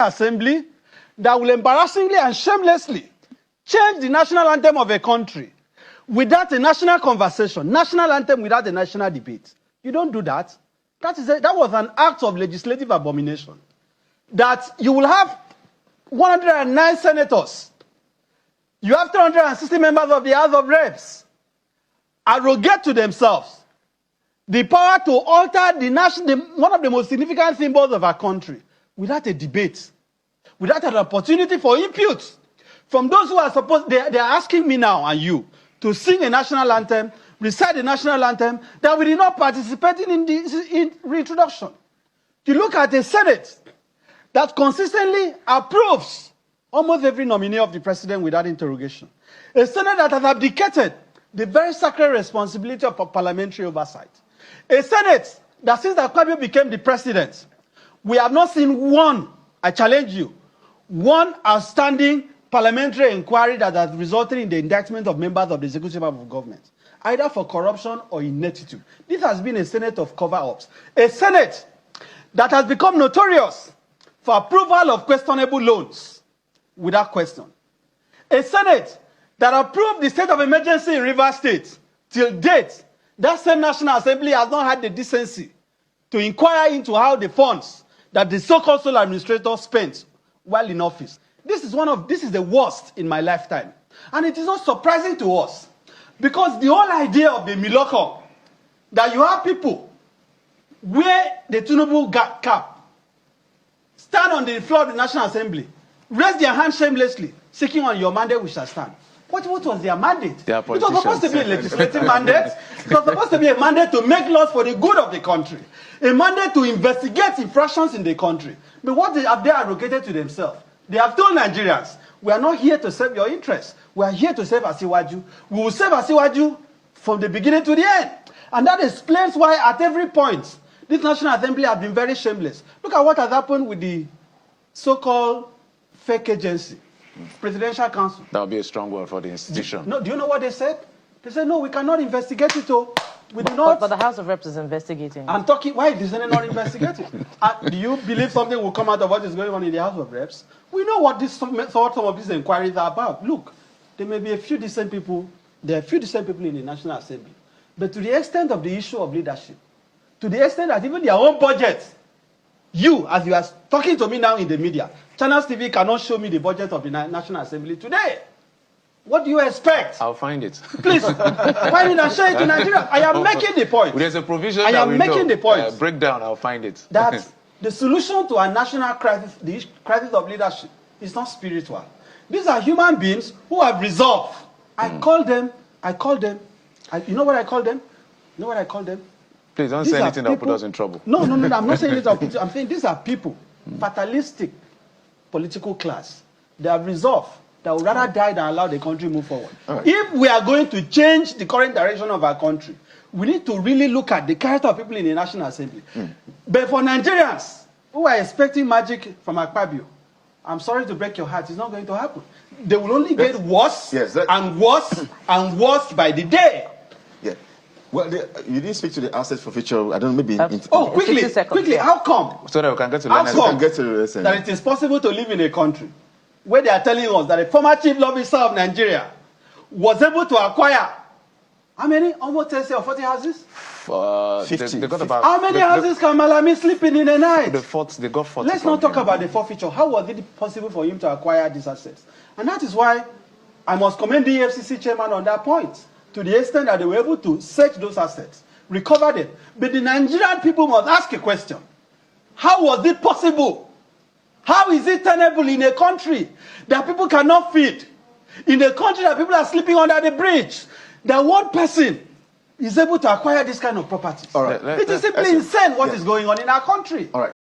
Assembly that will embarrassingly and shamelessly change the national anthem of a country without a national conversation, national anthem without a national debate. You don't do that. That was an act of legislative abomination. That you will have 109 senators. You have 360 members of the House of Reps arrogate to themselves the power to alter one of the most significant symbols of our country without a debate, without an opportunity for input from those who are supposed, they are asking me now and you to sing a national anthem, recite the national anthem, that we did not participate in reintroduction. You look at a Senate that consistently approves almost every nominee of the president without interrogation. A Senate that has abdicated the very sacred responsibility of parliamentary oversight. A Senate that since Akpabio became the president, we have not seen one, I challenge you, one outstanding parliamentary inquiry that has resulted in the indictment of members of the executive arm of government, either for corruption or ineptitude. This has been a Senate of cover-ups. A Senate that has become notorious for approval of questionable loans without question. A Senate that approved the state of emergency in Rivers State. Till date, that same National Assembly has not had the decency to inquire into how the funds that the so-called sole administrator spent while in office. This is the worst in my lifetime. And it is not surprising to us, because the whole idea of the Miloko, that you have people wear the Tinubu cap, stand on the floor of the National Assembly, raise their hand shamelessly, seeking on your mandate, we shall stand. What was their mandate? It was supposed to be a legislative mandate. It was supposed to be a mandate to make laws for the good of the country. A mandate to investigate infractions in the country. But what have they arrogated to themselves? They have told Nigerians, we are not here to serve your interests. We are here to save Asiwaju. We will save Asiwaju from the beginning to the end. And that explains why at every point, this National Assembly has been very shameless. Look at what has happened with the so-called fake agency. Presidential Council. That would be a strong word for the institution. No, do you know what they said? They said, no, we cannot investigate it. We do not. But the House of Reps is investigating. I'm talking, why is the Senate not investigating? Do you believe something will come out of what is going on in the House of Reps? We know what some of these inquiries are about. Look, there may be a few decent people, there are a few decent people in the National Assembly. But to the extent of the issue of leadership, to the extent that even their own budget, you, as you are talking to me now in the media, Channels TV cannot show me the budget of the National Assembly today. What do you expect? I'll find it. Please, find it and show it to Nigeria. I am making the point. There's a provision I am making the point. Breakdown, I'll find it. That the solution to our national crisis, the crisis of leadership, is not spiritual. These are human beings who have resolved. I call them, you know what I call them? You know what I call them? Please don't say anything that will put us in trouble. No, I'm not saying it. I'm saying these are people, fatalistic political class. They have resolved that would rather die than allow the country move forward. Right. If we are going to change the current direction of our country, we need to really look at the character of people in the National Assembly. But for Nigerians who are expecting magic from Akpabio, I'm sorry to break your heart, it's not going to happen. They will only get worse and worse and worse by the day. Yeah. Well, you didn't speak to the assets for future. I don't know, maybe. Quickly, how come? So that we can get to the that it is possible to live in a country where they are telling us that a former chief law officer of Nigeria was able to acquire how many? Almost 30 or 40 houses? 50. They got about. How many houses can Malami sleep in a night? They got 40. Let's not talk about the forfeiture. How was it possible for him to acquire these assets? And that is why I must commend the EFCC chairman on that point, to the extent that they were able to search those assets, recover them. But the Nigerian people must ask a question. How was it possible? How is it tenable in a country that people cannot feed? In a country that people are sleeping under the bridge? That one person is able to acquire this kind of property. It is simply insane what is going on in our country. All right.